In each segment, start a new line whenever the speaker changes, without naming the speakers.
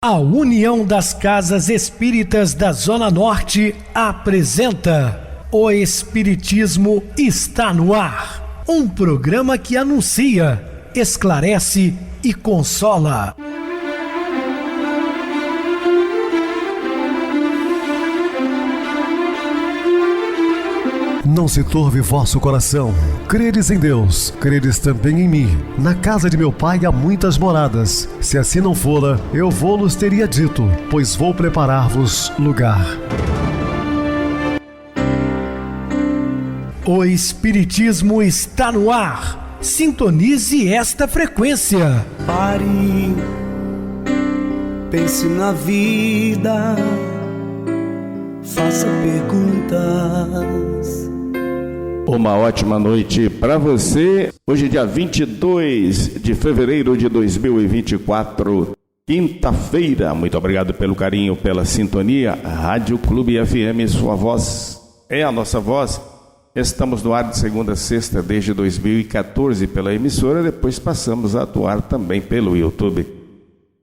A União das Casas Espíritas da Zona Norte apresenta O Espiritismo está no ar, um programa que anuncia, esclarece e consola.
Não se turve vosso coração. Credes em Deus, credes também em mim. Na casa de meu pai há muitas moradas. Se assim não fora, eu vou-los teria dito, pois vou preparar-vos lugar.
O Espiritismo está no ar. Sintonize esta frequência.
Pare, pense na vida, faça perguntas.
Uma ótima noite para você. Hoje, dia 22 de fevereiro de 2024, quinta-feira. Muito obrigado pelo carinho, pela sintonia. Rádio Clube FM, sua voz é a nossa voz. Estamos no ar de segunda a sexta desde 2014 pela emissora. Depois passamos a atuar também pelo YouTube.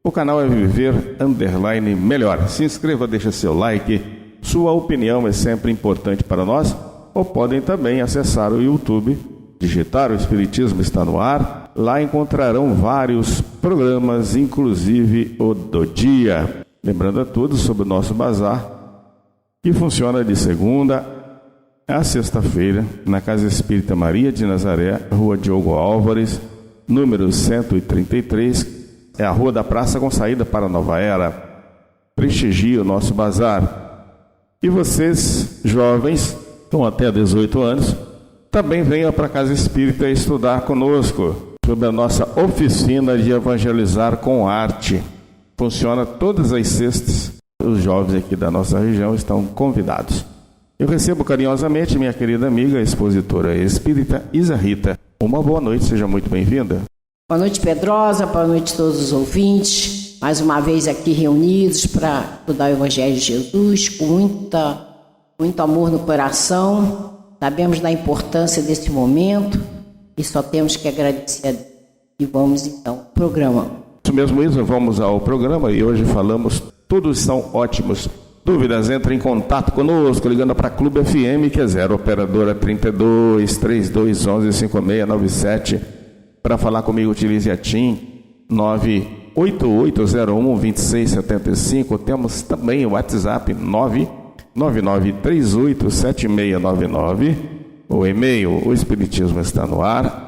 O canal é Viver _ Melhor. Se inscreva, deixa seu like. Sua opinião é sempre importante para nós. Ou podem também acessar o YouTube, digitar o Espiritismo está no ar. Lá encontrarão vários programas, inclusive o do dia. Lembrando a todos sobre o nosso bazar, que funciona de segunda a sexta-feira, na Casa Espírita Maria de Nazaré, Rua Diogo Álvares, número 133. É a Rua da Praça com saída para Nova Era. Prestigie o nosso bazar. E vocês, jovens, com até 18 anos, também venha para a Casa Espírita estudar conosco sobre a nossa oficina de evangelizar com arte. Funciona todas as sextas. Os jovens aqui da nossa região estão convidados. Eu recebo carinhosamente minha querida amiga, expositora espírita Isa Rita. Uma boa noite, seja muito bem-vinda.
Boa noite, Pedrosa, boa noite a todos os ouvintes. Mais uma vez aqui reunidos para estudar o Evangelho de Jesus com muito amor no coração. Sabemos da importância desse momento e só temos que agradecer a Deus. E vamos então ao programa.
Isso mesmo, Isa, vamos ao programa e hoje falamos, todos são ótimos. Dúvidas, entre em contato conosco, ligando para a Clube FM, que é 0 operadora 32 3211 5697. Para falar comigo, utilize a TIM 98801 2675. Temos também o WhatsApp 999387699, o e-mail, o Espiritismo está no ar,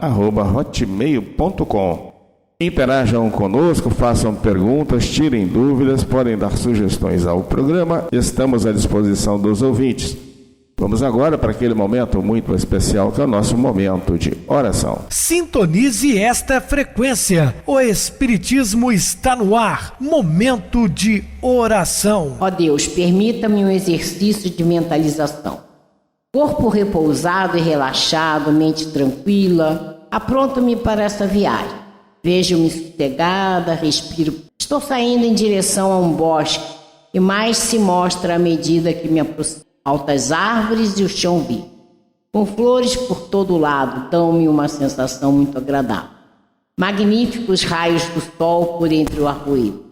@hotmail.com. Interajam conosco, façam perguntas, tirem dúvidas, podem dar sugestões ao programa, estamos à disposição dos ouvintes. Vamos agora para aquele momento muito especial que é o nosso momento de oração.
Sintonize esta frequência. O Espiritismo está no ar. Momento de oração.
Ó Deus, permita-me um exercício de mentalização. Corpo repousado e relaxado, mente tranquila, apronto-me para essa viagem. Vejo-me sossegada, respiro. Estou saindo em direção a um bosque e mais se mostra à medida que me aproximo. Altas árvores e o chão vivo, com flores por todo lado, dão-me uma sensação muito agradável. Magníficos raios do sol por entre o arvoredo.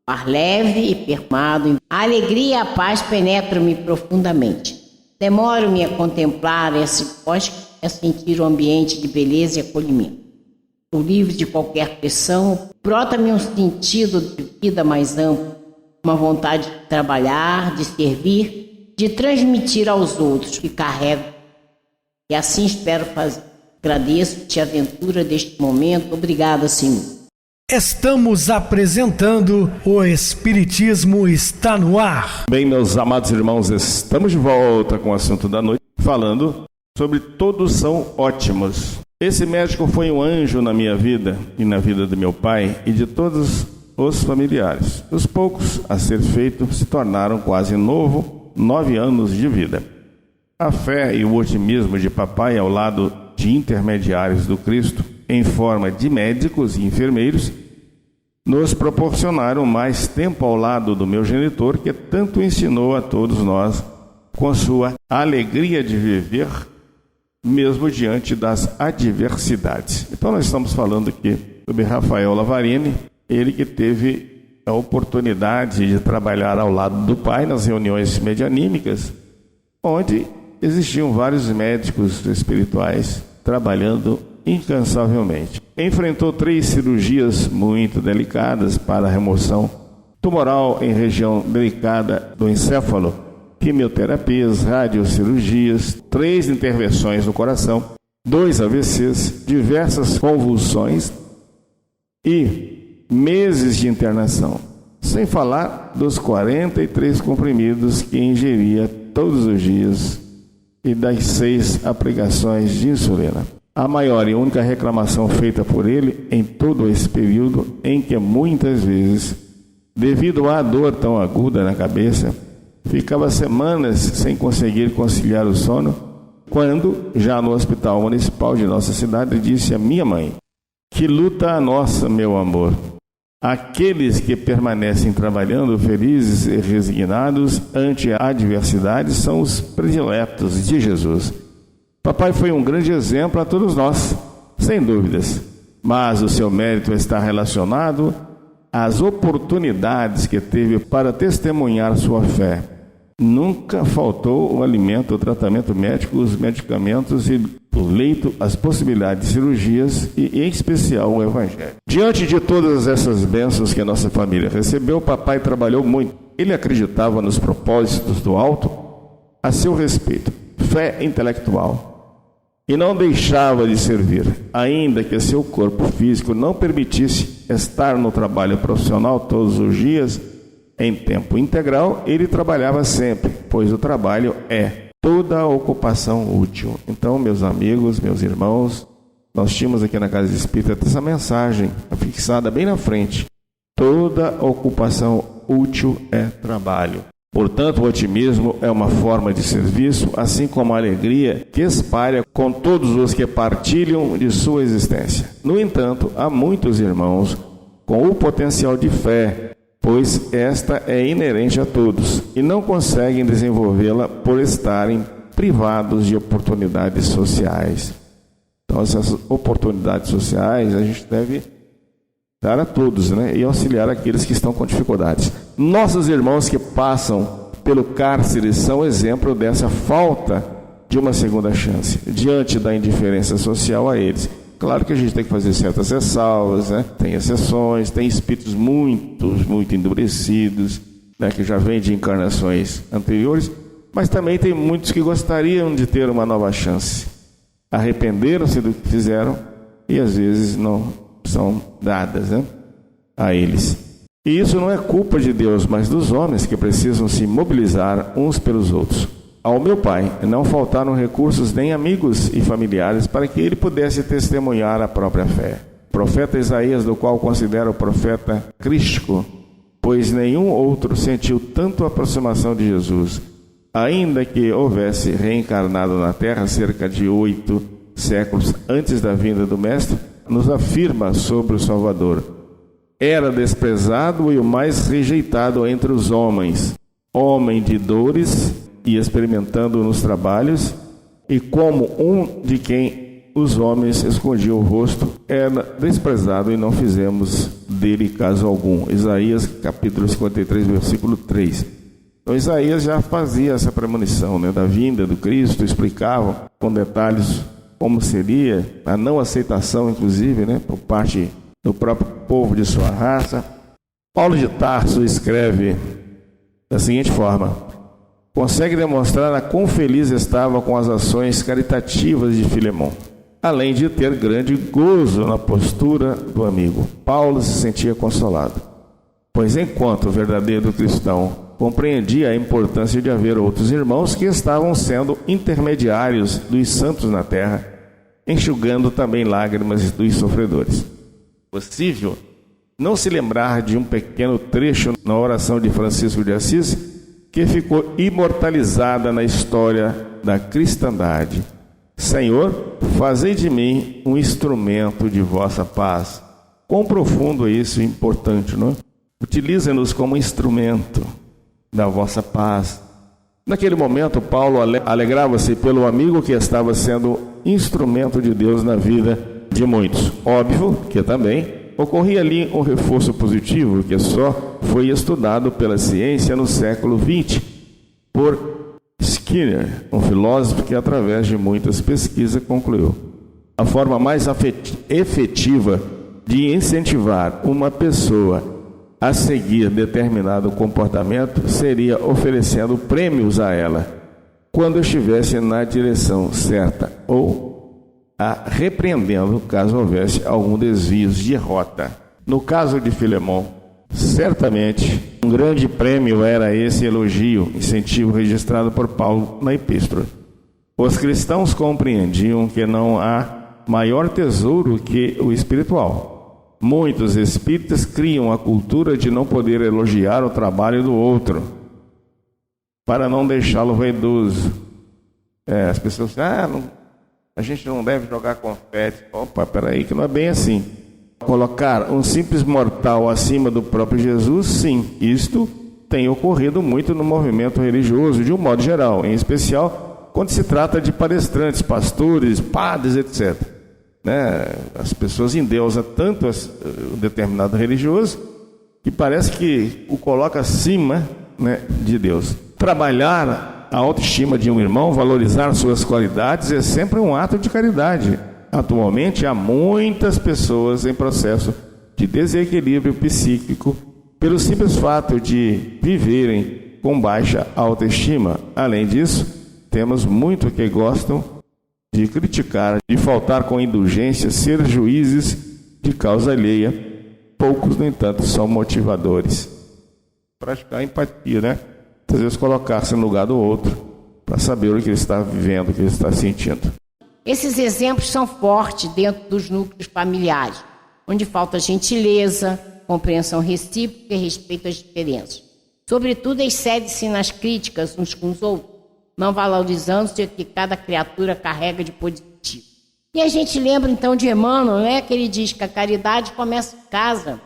Ar leve e perfumado. A alegria e a paz penetram-me profundamente. Demoro-me a contemplar esse bosque, a sentir o ambiente de beleza e acolhimento. Estou livre de qualquer pressão, brota-me um sentido de vida mais amplo, uma vontade de trabalhar, de servir, de transmitir aos outros que carrego. E assim espero fazer. Agradeço-te a aventura deste momento. Obrigada, Senhor.
Estamos apresentando O Espiritismo está no ar.
Bem, meus amados irmãos, estamos de volta com o assunto da noite, falando sobre todos são ótimos. Esse médico foi um anjo na minha vida e na vida do meu pai e de todos os familiares. Os poucos a ser feito se tornaram quase 9 anos de vida. A fé e o otimismo de papai ao lado de intermediários do Cristo, em forma de médicos e enfermeiros, nos proporcionaram mais tempo ao lado do meu genitor, que tanto ensinou a todos nós com sua alegria de viver, mesmo diante das adversidades. Então nós estamos falando aqui sobre Rafael Lavarini, ele que teve a oportunidade de trabalhar ao lado do pai nas reuniões medianímicas, onde existiam vários médicos espirituais trabalhando incansavelmente. Enfrentou 3 cirurgias muito delicadas para a remoção tumoral em região delicada do encéfalo, quimioterapias, radiocirurgias, 3 intervenções no coração, 2 AVCs, diversas convulsões e meses de internação, sem falar dos 43 comprimidos que ingeria todos os dias e das 6 aplicações de insulina. A maior e única reclamação feita por ele em todo esse período, em que muitas vezes, devido à dor tão aguda na cabeça, ficava semanas sem conseguir conciliar o sono, quando, já no hospital municipal de nossa cidade, disse à minha mãe: "Que luta a nossa, meu amor! Aqueles que permanecem trabalhando felizes e resignados ante a adversidade são os prediletos de Jesus." Papai foi um grande exemplo a todos nós, sem dúvidas, mas o seu mérito está relacionado às oportunidades que teve para testemunhar sua fé. Nunca faltou o alimento, o tratamento médico, os medicamentos e o leito, as possibilidades de cirurgias e, em especial, o Evangelho. Diante de todas essas bênçãos que a nossa família recebeu, o papai trabalhou muito. Ele acreditava nos propósitos do alto a seu respeito, fé intelectual, e não deixava de servir, ainda que seu corpo físico não permitisse estar no trabalho profissional todos os dias. Em tempo integral, ele trabalhava sempre, pois o trabalho é toda a ocupação útil. Então, meus amigos, meus irmãos, nós tínhamos aqui na Casa Espírita essa mensagem fixada bem na frente: toda ocupação útil é trabalho. Portanto, o otimismo é uma forma de serviço, assim como a alegria que espalha com todos os que partilham de sua existência. No entanto, há muitos irmãos com o potencial de fé, pois esta é inerente a todos, e não conseguem desenvolvê-la por estarem privados de oportunidades sociais. Então, essas oportunidades sociais a gente deve dar a todos, e auxiliar aqueles que estão com dificuldades. Nossos irmãos que passam pelo cárcere são exemplo dessa falta de uma segunda chance, diante da indiferença social a eles. Claro que a gente tem que fazer certas ressalvas, Tem exceções, tem espíritos muito endurecidos, que já vêm de encarnações anteriores, mas também tem muitos que gostariam de ter uma nova chance. Arrependeram-se do que fizeram e às vezes não são dadas, a eles. E isso não é culpa de Deus, mas dos homens que precisam se mobilizar uns pelos outros. Ao meu pai não faltaram recursos nem amigos e familiares para que ele pudesse testemunhar a própria fé. O profeta Isaías, do qual considero o profeta crístico, pois nenhum outro sentiu tanto a aproximação de Jesus, ainda que houvesse reencarnado na terra cerca de 8 séculos antes da vinda do Mestre, nos afirma sobre o Salvador: era desprezado e o mais rejeitado entre os homens, homem de dores e experimentando nos trabalhos, e como um de quem os homens escondiam o rosto, era desprezado e não fizemos dele caso algum. Isaías capítulo 53, versículo 3. Então Isaías já fazia essa premonição, da vinda do Cristo, explicava com detalhes como seria a não aceitação, inclusive, por parte do próprio povo de sua raça. Paulo de Tarso escreve da seguinte forma: consegue demonstrar a quão feliz estava com as ações caritativas de Filemão, além de ter grande gozo na postura do amigo. Paulo se sentia consolado, pois enquanto o verdadeiro cristão compreendia a importância de haver outros irmãos que estavam sendo intermediários dos santos na terra, enxugando também lágrimas dos sofredores. Possível não se lembrar de um pequeno trecho na oração de Francisco de Assis que ficou imortalizada na história da cristandade: Senhor, fazei de mim um instrumento de vossa paz. Quão profundo é isso e importante, não é? Utiliza-nos como instrumento da vossa paz. Naquele momento, Paulo alegrava-se pelo amigo que estava sendo instrumento de Deus na vida de muitos. Óbvio que também Ocorria ali um reforço positivo que só foi estudado pela ciência no século XX por Skinner, um filósofo que, através de muitas pesquisas, concluiu: a forma mais efetiva de incentivar uma pessoa a seguir determinado comportamento seria oferecendo prêmios a ela quando estivesse na direção certa, ou a repreendendo caso houvesse algum desvio de rota. No caso de Filemon, certamente um grande prêmio era esse elogio, incentivo registrado por Paulo na epístola. Os cristãos compreendiam que não há maior tesouro que o espiritual. Muitos espíritas criam a cultura de não poder elogiar o trabalho do outro, para não deixá-lo vaidoso. As pessoas dizem, a gente não deve jogar confete. Opa, peraí, que não é bem assim. Colocar um simples mortal acima do próprio Jesus, sim, isto tem ocorrido muito no movimento religioso, de um modo geral, em especial quando se trata de palestrantes, pastores, padres, etc. As pessoas endeusam tanto um determinado religioso que parece que o coloca acima, de Deus. Trabalhar a autoestima de um irmão, valorizar suas qualidades é sempre um ato de caridade. Atualmente há muitas pessoas em processo de desequilíbrio psíquico pelo simples fato de viverem com baixa autoestima. Além disso, temos muitos que gostam de criticar, de faltar com indulgência, ser juízes de causa alheia. Poucos, no entanto, são motivadores. Praticar empatia, Às vezes colocar-se no lugar do outro para saber o que ele está vivendo, o que ele está sentindo.
Esses exemplos são fortes dentro dos núcleos familiares, onde falta gentileza, compreensão recíproca e respeito às diferenças. Sobretudo, excede-se nas críticas uns com os outros, não valorizando-se o que cada criatura carrega de positivo. E a gente lembra então de Emmanuel, que ele diz que a caridade começa em casa,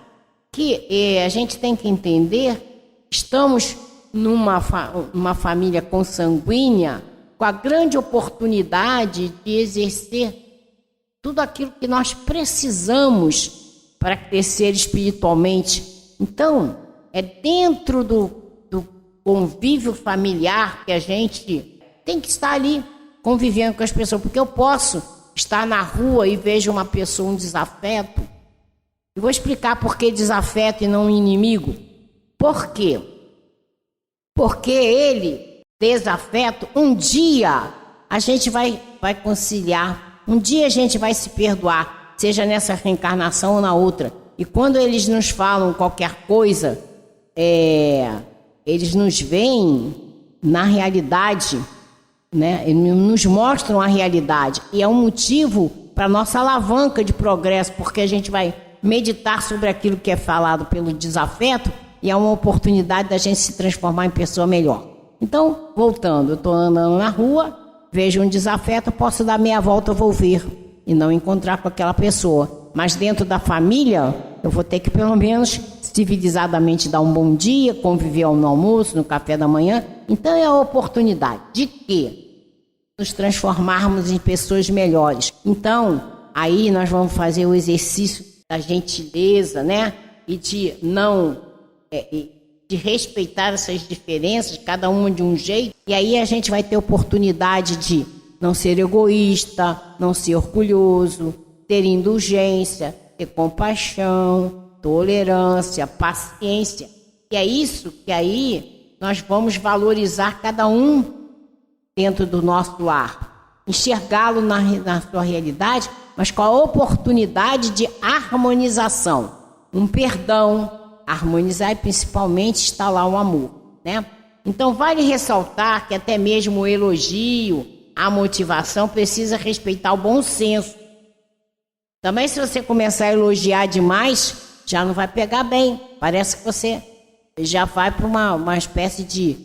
que a gente tem que entender, estamos numa família consanguínea, com a grande oportunidade de exercer tudo aquilo que nós precisamos para crescer espiritualmente. Então, é dentro do convívio familiar que a gente tem que estar ali convivendo com as pessoas, porque eu posso estar na rua e vejo uma pessoa, um desafeto. Eu vou explicar por que desafeto e não inimigo. Por quê? Porque ele, desafeto, um dia a gente vai conciliar, um dia a gente vai se perdoar, seja nessa reencarnação ou na outra. E quando eles nos falam qualquer coisa, eles nos veem na realidade, eles nos mostram a realidade. E é um motivo para nossa alavanca de progresso, porque a gente vai meditar sobre aquilo que é falado pelo desafeto e é uma oportunidade da gente se transformar em pessoa melhor. Então, voltando, eu estou andando na rua, vejo um desafeto, posso dar meia volta, eu vou ver e não encontrar com aquela pessoa. Mas dentro da família, eu vou ter que pelo menos civilizadamente dar um bom dia, conviver no almoço, no café da manhã. Então é a oportunidade de quê? Nos transformarmos em pessoas melhores. Então, aí nós vamos fazer o exercício da gentileza, E de não... de respeitar essas diferenças, cada uma de um jeito, e aí a gente vai ter oportunidade de não ser egoísta, não ser orgulhoso, ter indulgência, ter compaixão, tolerância, paciência. E é isso que aí nós vamos valorizar cada um dentro do nosso lar, enxergá-lo na sua realidade, mas com a oportunidade de harmonização, um perdão, harmonizar e principalmente instalar o amor, Então vale ressaltar que até mesmo o elogio, a motivação precisa respeitar o bom senso. Também se você começar a elogiar demais, já não vai pegar bem. Parece que você já vai para uma espécie de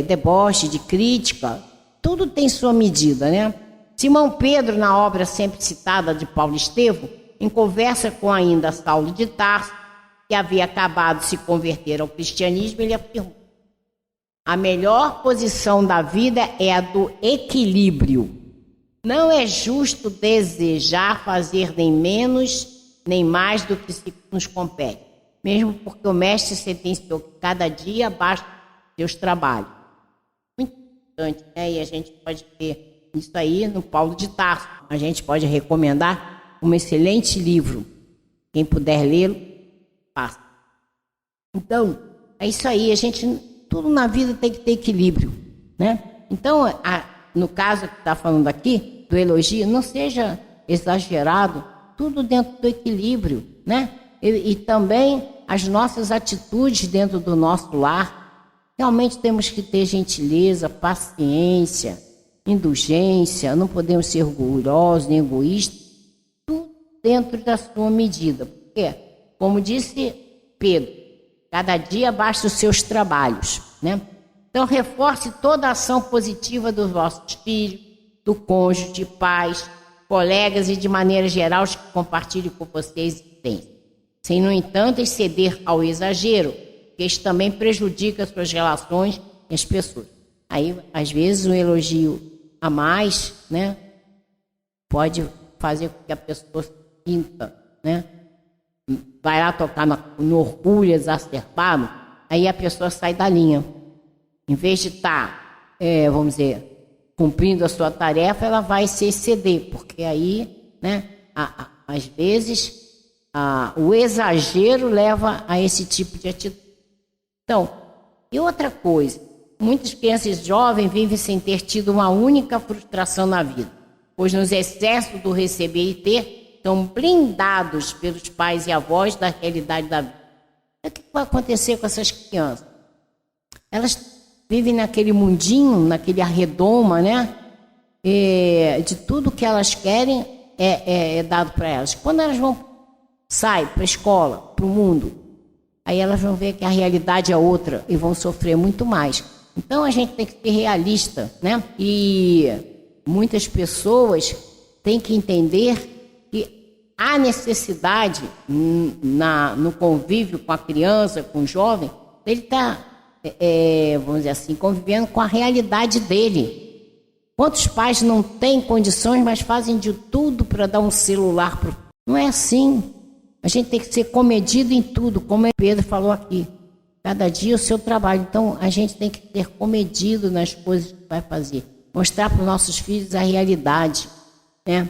deboche, de crítica. Tudo tem sua medida, Simão Pedro, na obra sempre citada de Paulo Estevam, em conversa com ainda Saulo de Tarso, que havia acabado de se converter ao cristianismo, ele afirmou: a melhor posição da vida é a do equilíbrio. Não é justo desejar fazer nem menos nem mais do que se nos compete. Mesmo porque o mestre sentenciou que cada dia basta seus trabalhos. Muito importante, né? E a gente pode ter isso aí no Paulo de Tarso. A gente pode recomendar um excelente livro. Quem puder lê-lo, faça. Então, é isso aí. Tudo na vida tem que ter equilíbrio, né? Então, no caso que está falando aqui, do elogio, não seja exagerado, tudo dentro do equilíbrio, né? E também as nossas atitudes dentro do nosso lar. Realmente temos que ter gentileza, paciência, indulgência, não podemos ser orgulhosos nem egoístas, tudo dentro da sua medida. Porque, como disse Pedro, cada dia basta os seus trabalhos, né? Então, reforce toda a ação positiva dos vossos filhos, do cônjuge, pais, colegas e, de maneira geral, os que compartilhem com vocês existência. Sem, no entanto, exceder ao exagero, que isso também prejudica as suas relações e as pessoas. Aí, às vezes, um elogio a mais, né, pode fazer com que a pessoa se sinta, né, vai lá tocar no orgulho exacerbado, aí a pessoa sai da linha. Em vez de estar, vamos dizer, cumprindo a sua tarefa, ela vai se exceder, porque aí, né, às vezes, o exagero leva a esse tipo de atitude. Então, e outra coisa, muitas crianças jovens vivem sem ter tido uma única frustração na vida, pois nos excessos do receber e ter, estão blindados pelos pais e avós da realidade da vida. O que vai acontecer com essas crianças? Elas vivem naquele mundinho, naquele arredoma, né? De tudo que elas querem é dado para elas. Quando elas saem para a escola, para o mundo, aí elas vão ver que a realidade é outra e vão sofrer muito mais. Então a gente tem que ser realista, né? E muitas pessoas têm que entender que há necessidade no convívio com a criança, com o jovem, ele está, vamos dizer assim, convivendo com a realidade dele. Quantos pais não têm condições, mas fazem de tudo para dar um celular para o... Não é assim. A gente tem que ser comedido em tudo, como o Pedro falou aqui. Cada dia o seu trabalho. Então, a gente tem que ser comedido nas coisas que vai fazer. Mostrar para os nossos filhos a realidade, né?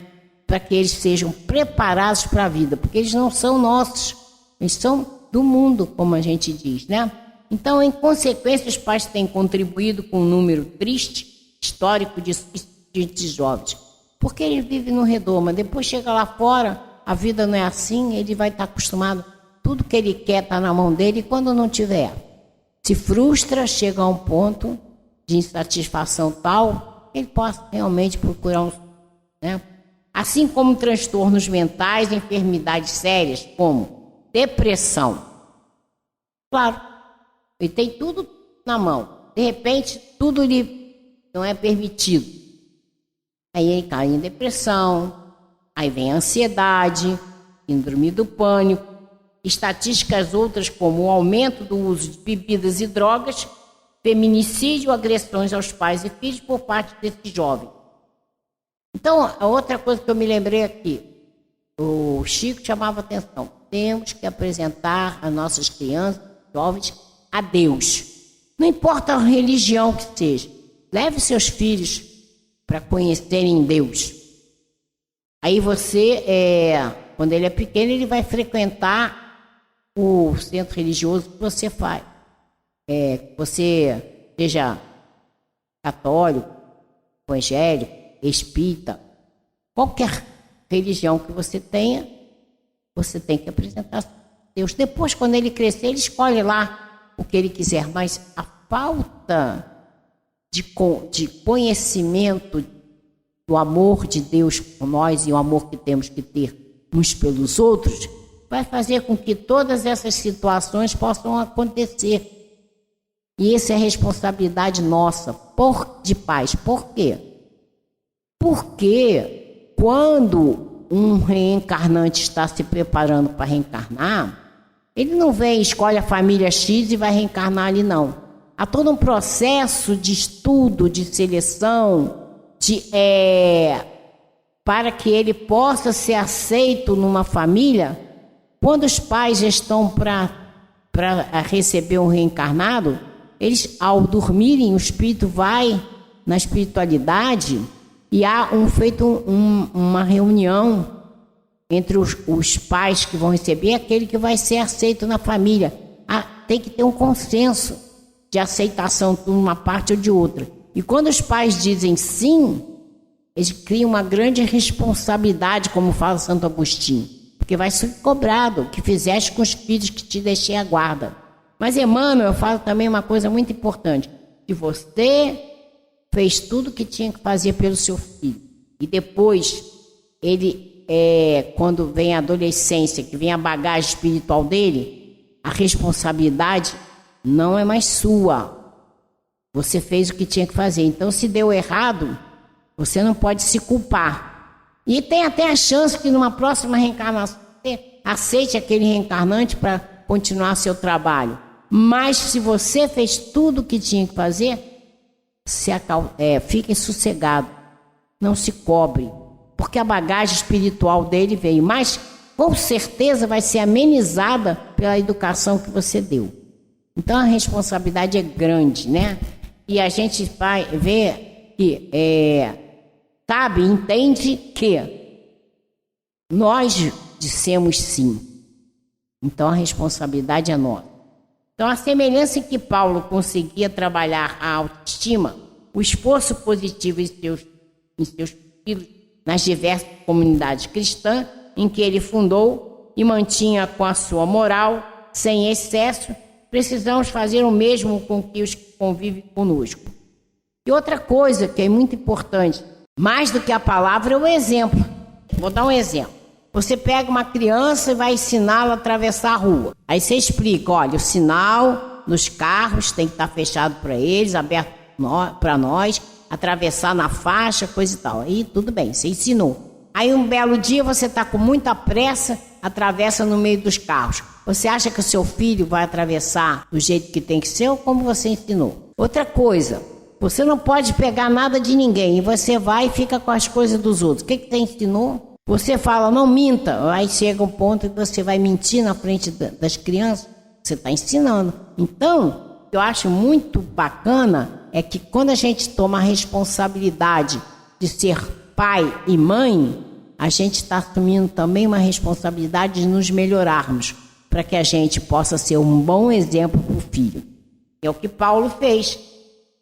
Para que eles sejam preparados para a vida. Porque eles não são nossos. Eles são do mundo, como a gente diz, né? Então, em consequência, os pais têm contribuído com um número triste, histórico de jovens. Porque eles vivem no redoma. Depois chega lá fora, a vida não é assim, ele vai estar acostumado, tudo que ele quer está na mão dele, e quando não tiver, se frustra, chega a um ponto de insatisfação tal, ele possa realmente procurar né? Assim como transtornos mentais, enfermidades sérias, como depressão. Claro, ele tem tudo na mão, de repente tudo lhe não é permitido. Aí ele cai em depressão, aí vem a ansiedade, síndrome do pânico, estatísticas outras como o aumento do uso de bebidas e drogas, feminicídio, agressões aos pais e filhos por parte desse jovem. Então, a outra coisa que eu me lembrei aqui, o Chico chamava atenção, temos que apresentar as nossas crianças, jovens, a Deus. Não importa a religião que seja, leve seus filhos para conhecerem Deus. Aí você, quando ele é pequeno, ele vai frequentar o centro religioso que você faz. Você seja católico, evangélico, espírita, qualquer religião que você tenha, você tem que apresentar Deus. Depois, quando ele crescer, ele escolhe lá o que ele quiser, mas a falta de conhecimento do amor de Deus por nós e o amor que temos que ter uns pelos outros, vai fazer com que todas essas situações possam acontecer. E essa é a responsabilidade nossa, de pais. Por quê? Porque quando um reencarnante está se preparando para reencarnar, ele não vem, escolhe a família X e vai reencarnar ali, não. Há todo um processo de estudo, de seleção, para que ele possa ser aceito numa família Quando os pais estão para receber um reencarnado, eles, ao dormirem, o espírito vai na espiritualidade e há uma reunião entre os pais que vão receber e aquele que vai ser aceito na família. Tem que ter um consenso de aceitação de uma parte ou de outra. E quando os pais dizem sim, eles criam uma grande responsabilidade, como fala Santo Agostinho, porque vai ser cobrado o que fizeste com os filhos que te deixei à guarda. Mas Emmanuel fala também uma coisa muito importante, que você fez tudo o que tinha que fazer pelo seu filho. E depois, quando vem a adolescência, que vem a bagagem espiritual dele, a responsabilidade não é mais sua. Você fez o que tinha que fazer. Então, se deu errado, você não pode se culpar. E tem até a chance que numa próxima reencarnação você aceite aquele reencarnante para continuar seu trabalho. Mas se você fez tudo o que tinha que fazer, fique sossegado. Não se cobre. Porque a bagagem espiritual dele veio. Mas com certeza vai ser amenizada pela educação que você deu. Então a responsabilidade é grande, né? E a gente vai ver que entende que nós dissemos sim. Então a responsabilidade é nossa. Então a semelhança em que Paulo conseguia trabalhar a autoestima, o esforço positivo em seus filhos nas diversas comunidades cristãs em que ele fundou e mantinha com a sua moral, sem excesso, precisamos fazer o mesmo com os que convivem conosco. E outra coisa que é muito importante, mais do que a palavra, é o exemplo. Vou dar um exemplo. Você pega uma criança e vai ensiná-la a atravessar a rua. Aí você explica, olha, o sinal nos carros tem que estar fechado para eles, aberto para nós, atravessar na faixa, coisa e tal. Aí tudo bem, você ensinou. Aí um belo dia você está com muita pressa, atravessa no meio dos carros. Você acha que o seu filho vai atravessar do jeito que tem que ser ou como você ensinou? Outra coisa, você não pode pegar nada de ninguém e você vai e fica com as coisas dos outros. O que você ensinou? Você fala, não minta. Aí chega um ponto que você vai mentir na frente das crianças. Você está ensinando. Então, o que eu acho muito bacana é que quando a gente toma a responsabilidade de ser pai e mãe, a gente está assumindo também uma responsabilidade de nos melhorarmos, para que a gente possa ser um bom exemplo para o filho. É o que Paulo fez,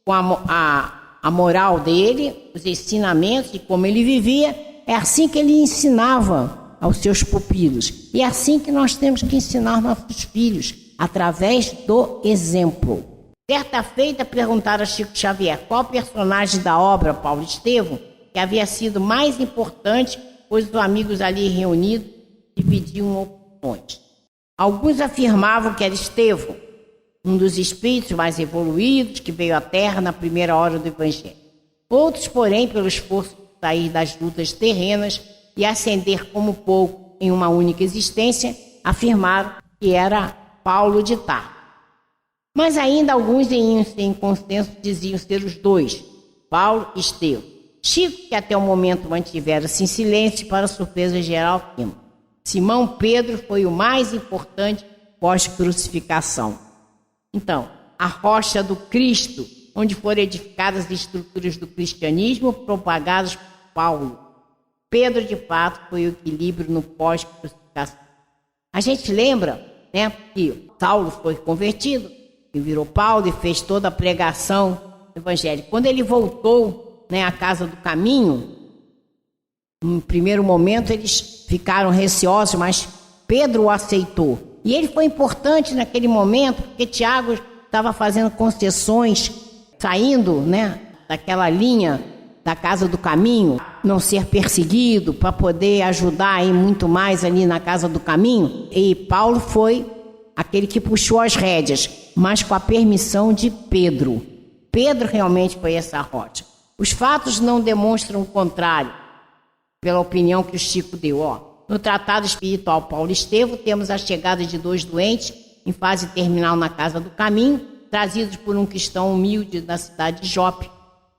com a moral dele, os ensinamentos e como ele vivia, é assim que ele ensinava aos seus pupilos. E é assim que nós temos que ensinar nossos filhos, através do exemplo. Certa feita perguntaram a Chico Xavier qual personagem da obra Paulo Estevão que havia sido mais importante, pois os amigos ali reunidos dividiam opiniões. Alguns afirmavam que era Estevão, um dos espíritos mais evoluídos que veio à Terra na primeira hora do Evangelho. Outros, porém, pelo esforço de sair das lutas terrenas e ascender como pouco em uma única existência, afirmaram que era Paulo de Tarso. Mas ainda alguns em consenso diziam ser os dois, Paulo e Estevão. Chico, que até o momento mantivera-se em silêncio, para a surpresa geral, Simão Pedro foi o mais importante pós-crucificação. Então, a rocha do Cristo, onde foram edificadas as estruturas do cristianismo propagadas por Paulo. Pedro, de fato, foi o equilíbrio no pós-crucificação. A gente lembra, né, que Saulo foi convertido, e virou Paulo e fez toda a pregação do Evangelho. Quando ele voltou, né, à casa do caminho, no primeiro momento eles ficaram receosos, mas Pedro o aceitou. E ele foi importante naquele momento, porque Tiago estava fazendo concessões, saindo, né, daquela linha da casa do caminho, não ser perseguido, para poder ajudar aí muito mais ali na casa do caminho. E Paulo foi aquele que puxou as rédeas, mas com a permissão de Pedro. Pedro realmente foi essa rocha. Os fatos não demonstram o contrário, pela opinião que o Chico deu. No Tratado Espiritual Paulo Estevão, temos a chegada de 2 doentes em fase terminal na casa do caminho, trazidos por um cristão humilde da cidade de Jope,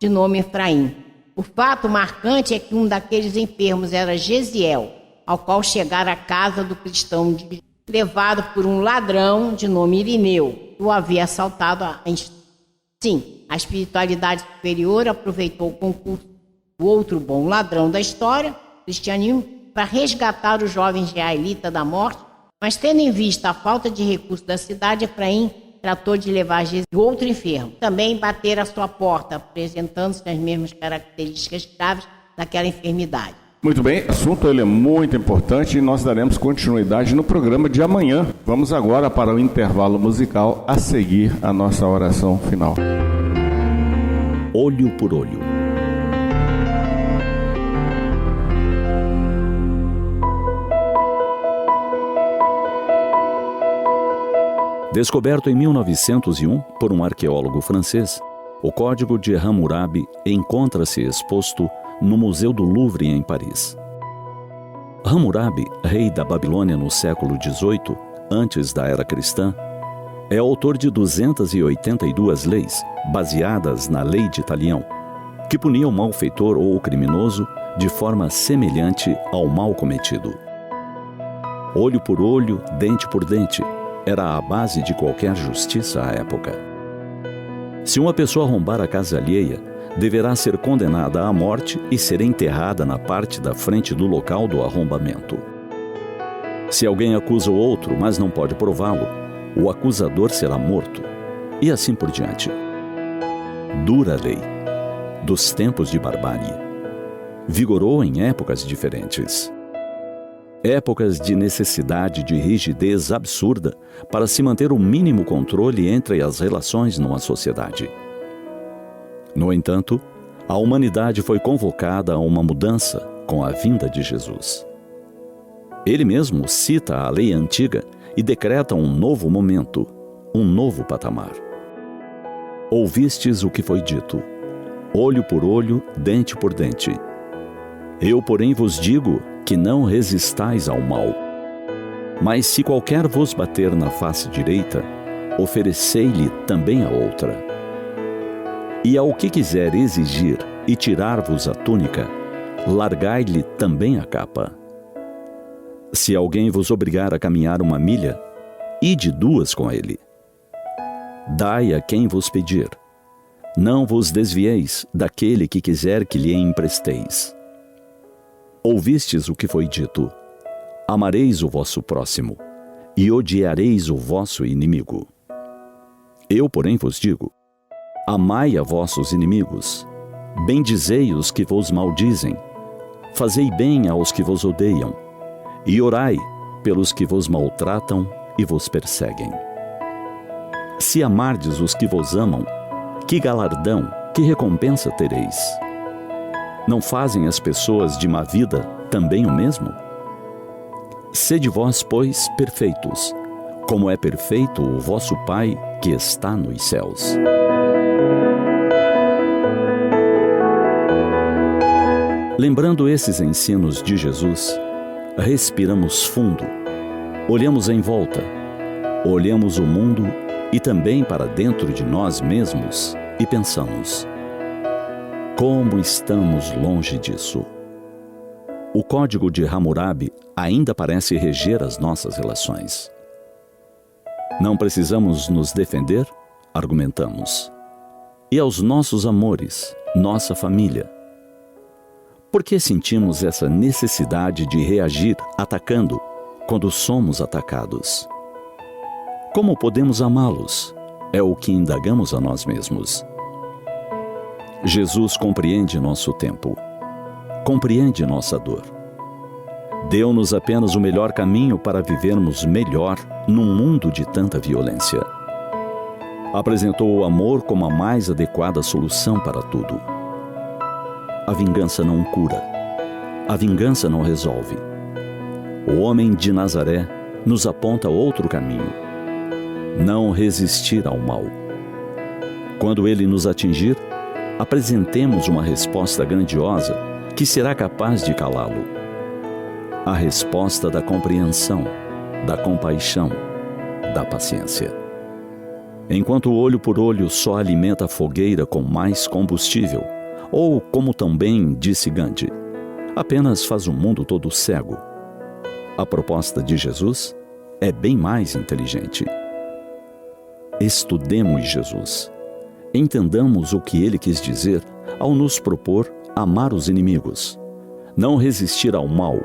de nome Efraim. O fato marcante é que um daqueles enfermos era Gesiel, ao qual chegara a casa do cristão levado por um ladrão de nome Irineu, que o havia assaltado a instituição. Sim, a espiritualidade superior aproveitou o concurso do outro bom ladrão da história, cristianismo, para resgatar o jovem israelita da morte, mas tendo em vista a falta de recursos da cidade, Efraim tratou de levar Jesus e outro enfermo. Também bater à sua porta, apresentando-se as mesmas características graves daquela enfermidade.
Muito bem, o assunto ele é muito importante e nós daremos continuidade no programa de amanhã. Vamos agora para o intervalo musical, a seguir a nossa oração final.
Olho por olho. Descoberto em 1901 por um arqueólogo francês, o Código de Hammurabi encontra-se exposto no Museu do Louvre, em Paris. Hammurabi, rei da Babilônia no século XVIII, antes da era cristã, é autor de 282 leis, baseadas na Lei de Talião, que punia o malfeitor ou o criminoso de forma semelhante ao mal cometido. Olho por olho, dente por dente, era a base de qualquer justiça à época. Se uma pessoa arrombar a casa alheia, deverá ser condenada à morte e ser enterrada na parte da frente do local do arrombamento. Se alguém acusa o outro, mas não pode prová-lo, o acusador será morto, e assim por diante. Dura lei, dos tempos de barbárie, vigorou em épocas diferentes. Épocas de necessidade de rigidez absurda para se manter o mínimo controle entre as relações numa sociedade. No entanto, a humanidade foi convocada a uma mudança com a vinda de Jesus. Ele mesmo cita a lei antiga e decreta um novo momento, um novo patamar. Ouvistes o que foi dito, olho por olho, dente por dente. Eu, porém, vos digo que não resistais ao mal. Mas se qualquer vos bater na face direita, oferecei-lhe também a outra. E ao que quiser exigir e tirar-vos a túnica, largai-lhe também a capa. Se alguém vos obrigar a caminhar 1 milha, ide 2 com ele. Dai a quem vos pedir. Não vos desvieis daquele que quiser que lhe empresteis. Ouvistes o que foi dito, amareis o vosso próximo, e odiareis o vosso inimigo. Eu, porém, vos digo, amai a vossos inimigos, bendizei os que vos maldizem, fazei bem aos que vos odeiam, e orai pelos que vos maltratam e vos perseguem. Se amardes os que vos amam, que galardão, que recompensa tereis? Não fazem as pessoas de má vida também o mesmo? Sede vós, pois, perfeitos, como é perfeito o vosso Pai que está nos céus. Lembrando esses ensinos de Jesus, respiramos fundo, olhamos em volta, olhamos o mundo e também para dentro de nós mesmos e pensamos: como estamos longe disso? O Código de Hammurabi ainda parece reger as nossas relações. Não precisamos nos defender? Argumentamos. E aos nossos amores, nossa família? Por que sentimos essa necessidade de reagir atacando quando somos atacados? Como podemos amá-los? É o que indagamos a nós mesmos. Jesus compreende nosso tempo, compreende nossa dor. Deu-nos apenas o melhor caminho para vivermos melhor num mundo de tanta violência. Apresentou o amor como a mais adequada solução para tudo. A vingança não cura, a vingança não resolve. O homem de Nazaré nos aponta outro caminho: não resistir ao mal. Quando ele nos atingir, apresentemos uma resposta grandiosa que será capaz de calá-lo. A resposta da compreensão, da compaixão, da paciência. Enquanto o olho por olho só alimenta a fogueira com mais combustível, ou, como também disse Gandhi, apenas faz o mundo todo cego. A proposta de Jesus é bem mais inteligente. Estudemos Jesus. Entendamos o que ele quis dizer ao nos propor amar os inimigos, não resistir ao mal,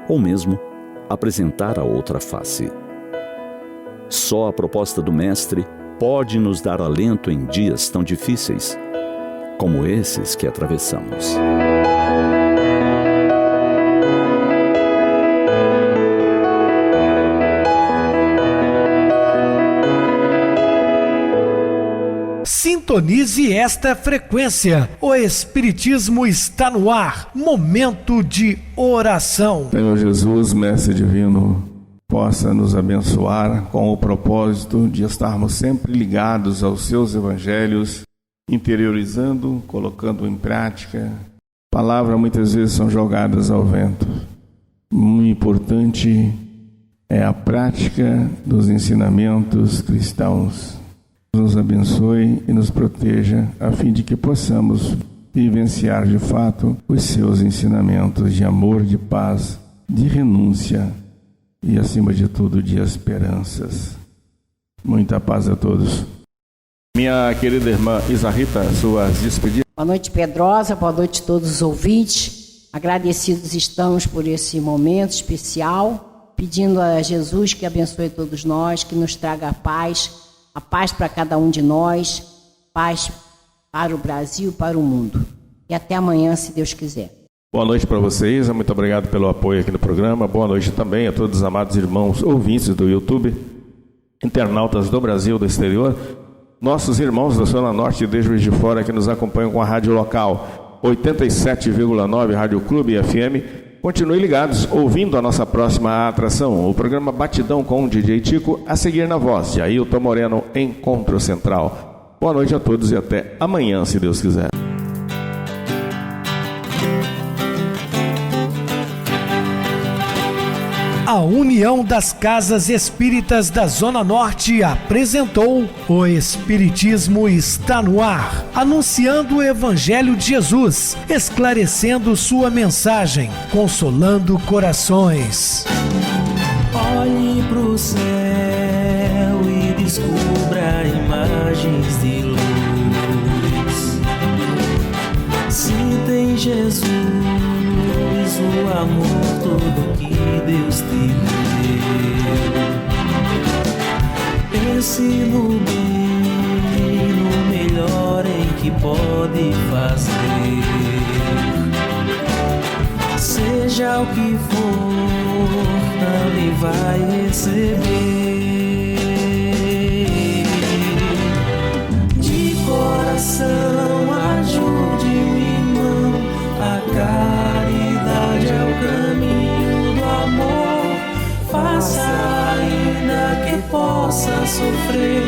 ou mesmo apresentar a outra face. Só a proposta do Mestre pode nos dar alento em dias tão difíceis como esses que atravessamos.
Sintonize esta frequência. O Espiritismo está no ar. Momento de oração.
Senhor Jesus, Mestre Divino, possa nos abençoar com o propósito de estarmos sempre ligados aos seus evangelhos, interiorizando, colocando em prática. Palavras muitas vezes são jogadas ao vento. Muito importante é a prática dos ensinamentos cristãos. Nos abençoe e nos proteja, a fim de que possamos vivenciar de fato os seus ensinamentos de amor, de paz, de renúncia e, acima de tudo, de esperanças. Muita paz a todos. Minha querida irmã Isa Rita, suas despedidas.
Boa noite, Pedrosa, boa noite a todos os ouvintes. Agradecidos estamos por esse momento especial, pedindo a Jesus que abençoe todos nós, que nos traga a paz para cada um de nós, paz para o Brasil, para o mundo. E até amanhã, se Deus quiser.
Boa noite para vocês, muito obrigado pelo apoio aqui no programa. Boa noite também a todos os amados irmãos ouvintes do YouTube, internautas do Brasil, do exterior, nossos irmãos da Zona Norte e de Juiz de Fora que nos acompanham com a rádio local 87,9 Rádio Clube FM. Continuem ligados, ouvindo a nossa próxima atração, o programa Batidão com o DJ Tico, a seguir na voz de Ailton Moreno, Encontro Central. Boa noite a todos e até amanhã, se Deus quiser.
A União das Casas Espíritas da Zona Norte apresentou O Espiritismo está no ar, anunciando o Evangelho de Jesus, esclarecendo sua mensagem, consolando corações.
Olhe pro céu e descubra imagens de luz. Se tem Jesus, o amor todo que Deus te deu. Pense no bem, no melhor em que pode fazer. Seja o que for, também vai receber. De coração, ajude-me, irmão, a caridade é o caminho do amor. Faça ainda que possa sofrer,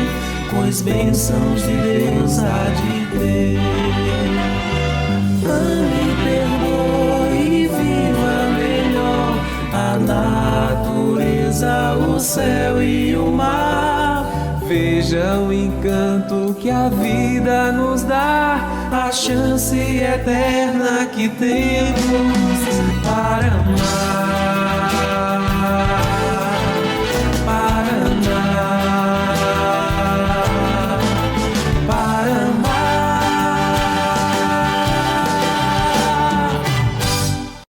pois bênçãos de Deus há de ter. Ame, perdoe e viva melhor a natureza, o céu e o mar. Veja o encanto que a vida nos dá, a chance eterna que temos para amar.